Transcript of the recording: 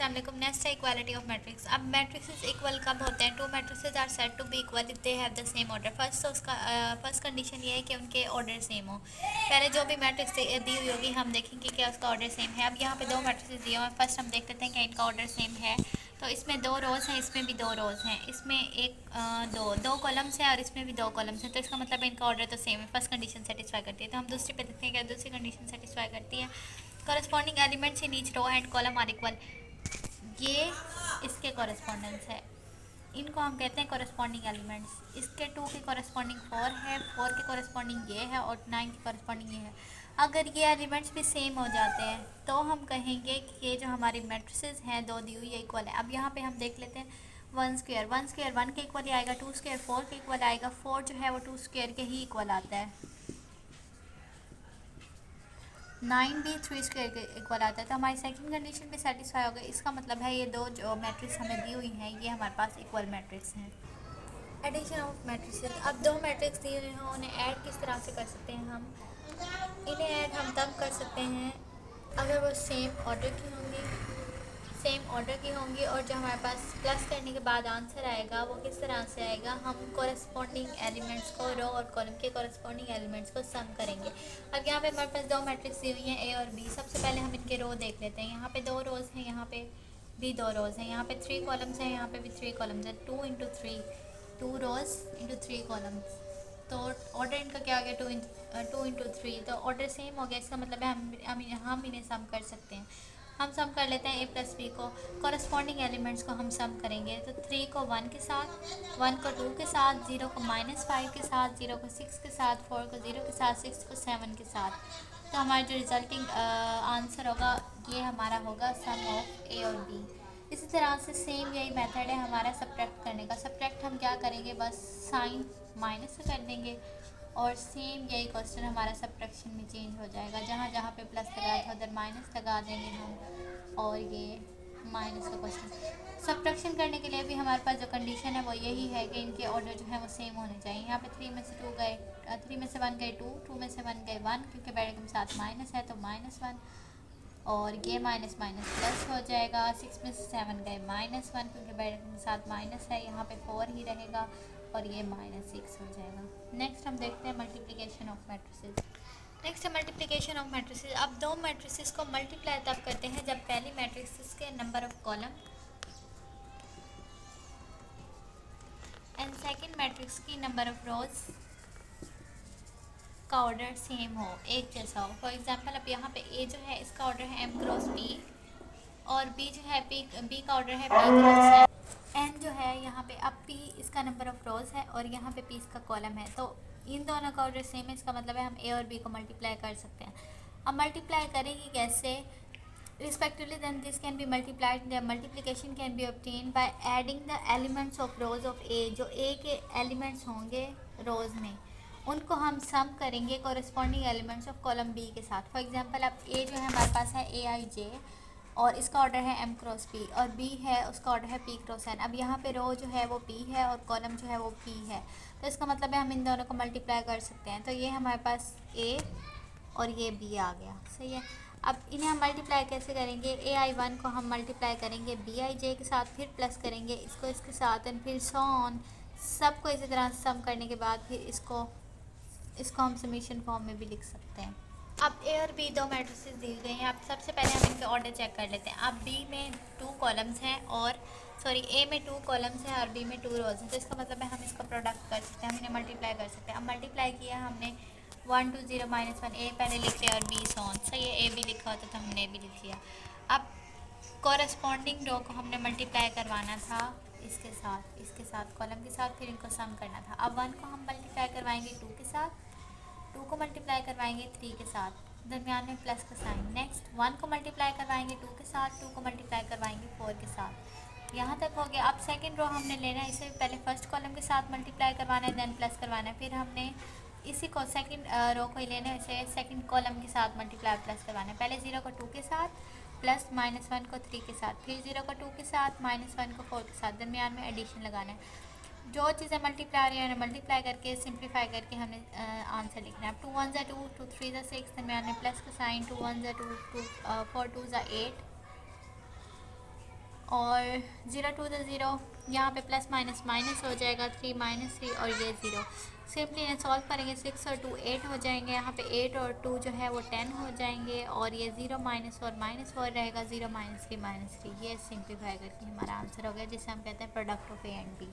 अस्सलाम वालेकुम। नेक्स्ट है इक्वालिटी ऑफ मैट्रिक्स। अब मैट्रिक्स इक्वल कब होते हैं? Two matrix are said to be equal if they have the same order. First तो उसका फर्स्ट कंडीशन ये है कि उनके ऑर्डर सेम हो। पहले जो भी मैट्रिक्स दी हुई होगी हम देखेंगे क्या उसका ऑर्डर सेम है। अब यहाँ पे दो मैट्रिक्स दिए हुए हैं। फर्स्ट हम देख लेते हैं कि इनका ऑर्डर सेम है। तो इसमें दो रोज़ हैं, इसमें भी दो रोज़ हैं, इसमें दो कॉलम्स हैं और इसमें भी दो कॉलम्स हैं। तो इसका मतलब इनका ऑर्डर तो सेम है। फर्स्ट कंडीशन सेटिस्फाई करती है। तो हम दूसरी पे देखते हैं क्या दूसरी कंडीशन सेटिस्फाई करती है। Corresponding elements in each row and column are equal. ये इसके कॉरस्पॉन्डेंस है, इनको हम कहते हैं कॉरस्पॉन्डिंग एलिमेंट्स। इसके 2 के कॉरस्पॉन्डिंग 4 है, 4 के कॉरस्पॉन्डिंग ये है और 9 के कॉरस्पॉन्डिंग ये है। अगर ये एलिमेंट्स भी सेम हो जाते हैं तो हम कहेंगे कि ये जो हमारी मैट्रिसेस हैं दो दी हुई ये इक्वल है। अब यहाँ पे हम देख लेते हैं वन स्क्वायर 1 के इक्वल ही आएगा, 2 स्क्वायर 4 के इक्वल आएगा, 4 जो है वो 2 स्क्वायर के ही इक्वल आता है, 9 भी 3 स्क्वायर के इक्वल आता है। तो हमारी सेकंड कंडीशन भी सेटिस्फाई हो गई। इसका मतलब है ये दो जो मैट्रिक्स हमें दी हुई हैं ये हमारे पास इक्वल मैट्रिक्स हैं। Addition of matrix. अब दो मैट्रिक्स दिए हुए हैं, उन्हें ऐड किस तरह से कर सकते हैं हम? इन्हें ऐड हम तब कर सकते हैं अगर वो सेम ऑर्डर की होंगी और जो हमारे पास प्लस करने के बाद आंसर आएगा वो किस तरह से आएगा? हम कॉरस्पॉन्डिंग एलिमेंट्स को रो और कॉलम के कॉरस्पॉन्डिंग एलिमेंट्स को सम करेंगे। अब यहाँ पे हमारे पास दो मैट्रिक्स दी हुई हैं ए और बी। सबसे पहले हम इनके रो देख लेते हैं। यहाँ पे दो रोज़ हैं, यहाँ पे भी दो रोज़ हैं, यहाँ पे 3 कॉलम्स हैं, यहाँ पे भी 3 कॉलम्स हैं। 2 इंटू 3, 2 रोज़ इंटू 3 कॉलम्स। तो ऑर्डर इनका क्या हो गया? 2 इंटू 3। तो ऑर्डर सेम हो गया। इसका मतलब है हम इन्हें सम कर सकते हैं। हम सम कर लेते हैं ए प्लस बी को। कॉरस्पॉन्डिंग एलिमेंट्स को हम सम करेंगे तो 3 को 1 के साथ, 1 को 2 के साथ, 0 को -5 के साथ, 0 को 6 के साथ, 4 को 0 के साथ, 6 को 7 के साथ। तो हमारा जो रिजल्टिंग आंसर होगा ये हमारा होगा सम ऑफ ए और बी। इसी तरह से सेम यही मेथड है हमारा सब्ट्रैक्ट करने का। सब्ट्रैक्ट हम क्या करेंगे? बस साइन माइनस से कर देंगे और सेम यही क्वेश्चन हमारा सब्ट्रैक्शन में चेंज हो जाएगा। जहाँ जहाँ पे प्लस लगाया था उधर माइनस लगा देंगे हम और ये माइनस का क्वेश्चन। सब्ट्रैक्शन करने के लिए भी हमारे पास जो कंडीशन है वो यही है कि इनके ऑर्डर जो है वो सेम होने चाहिए। यहाँ पे 3 में से 2 गए, 3 में से 1 गए 2, 2 में से 1 गए 1 क्योंकि बैठक के साथ माइनस है तो -1 और ये माइनस माइनस प्लस हो जाएगा। 6 में से 7 गए -1 क्योंकि बैठक के साथ माइनस है, यहाँ पे 4 ही रहेगा और ये -6 हो जाएगा। नेक्स्ट हम देखते हैं मल्टीप्लिकेशन ऑफ मैट्रिसेस। नेक्स्ट है मल्टीप्लिकेशन ऑफ मैट्रिसेस। अब दो मैट्रिसेस को मल्टीप्लाई तब करते हैं जब पहली मैट्रिसेस के number of column and second matrix की नंबर ऑफ रोज का ऑर्डर सेम हो, एक जैसा हो। फॉर एग्जांपल अब यहाँ पे ए जो है इसका ऑर्डर है m क्रॉस b और b जो है b का ऑर्डर है p क्रॉस n जो है यहाँ पे। अब p इसका नंबर ऑफ रोज है और यहाँ पे p इसका कॉलम है। तो इन दोनों का ऑर्डर सेम है। इसका मतलब है हम a और b को मल्टीप्लाई कर सकते हैं। अब मल्टीप्लाई करेंगे कैसे? respectively then this can be multiplied, the multiplication can be obtained by adding the elements of rows of a। जो a के एलिमेंट्स होंगे रोज़ में उनको हम सम करेंगे corresponding elements of column B के साथ। फॉर एग्जांपल अब ए जो है हमारे पास है AIJ और इसका ऑर्डर है m क्रॉस p और b है उसका ऑर्डर है p क्रॉस n। अब यहाँ पे रो जो है वो p है और कॉलम जो है वो p है। तो इसका मतलब है हम इन दोनों को मल्टीप्लाई कर सकते हैं। तो ये हमारे पास a और ये b आ गया, सही है। अब इन्हें हम मल्टीप्लाई कैसे करेंगे? AI1 को हम मल्टीप्लाई करेंगे BIJ के साथ, फिर प्लस करेंगे इसको इसके साथ एंड फिर सो ऑन। सबको इसी तरह सम करने के बाद फिर इसको हम समीशन फॉर्म में भी लिख सकते हैं। अब ए और बी दो मैट्रिसेस दी गई हैं। अब सबसे पहले हम इनके ऑर्डर चेक कर लेते हैं। अब बी में 2 कॉलम्स हैं और ए में 2 कॉलम्स हैं और बी में 2 रोज हैं। तो इसका मतलब है हम इसका प्रोडक्ट कर सकते हैं, हम इन्हें मल्टीप्लाई कर सकते हैं। अब मल्टीप्लाई किया हमने 1 2 0 -1 ए पहले लिख लिया और बी सॉन, सही है। ए भी लिखा होता तो हमने भी लिख लिया। अब कॉरस्पॉन्डिंग रो को हमने मल्टीप्लाई करवाना था इसके साथ कॉलम के साथ, फिर इनको सम करना था। अब 1 को हम मल्टीप्लाई करवाएंगे 2 के साथ, 2 को मल्टीप्लाई करवाएंगे 3 के साथ, दरमियान में प्लस का साइन। नेक्स्ट 1 को मल्टीप्लाई करवाएंगे 2 के साथ, 2 को मल्टीप्लाई करवाएंगे 4 के साथ। यहाँ तक हो गया। अब सेकंड रो हमने लेना है, इसे पहले फर्स्ट कॉलम के साथ मल्टीप्लाई करवाना है देन प्लस करवाना है। फिर हमने इसी को सेकंड रो को ही लेना है, इसे सेकंड कॉलम के साथ मल्टीप्लाई प्लस करवाना है। पहले 0 को 2 के साथ प्लस -1 को 3 के साथ, फिर 0 को 2 के साथ -1 को 4 के साथ, दरमियान में एडिशन लगाना है। जो चीज़ें मल्टीप्लाई आ रही है मल्टीप्लाई करके सिंप्लीफाई करके हमने आंसर लिखना है। अब 2 1 ज़ा 2, 2 3 ज़ा 6, दरमियान में प्लस का साइन, 2 1 ज़ा 2, 4 2 ज़ा 8, और 0 टू द 0 यहाँ पे प्लस माइनस माइनस हो जाएगा, 3 माइनस 3 और ये 0। सिंपली इन्हें सॉल्व करेंगे, 6 और 2 8 हो जाएंगे, यहाँ पे 8 और 2 जो है वो 10 हो जाएंगे और ये 0 माइनस और माइनस 4 रहेगा, 0 माइनस 3 माइनस 3। ये सिंप्लीफाई करके हमारा आंसर हो गया जिसे हम कहते हैं product of A and B.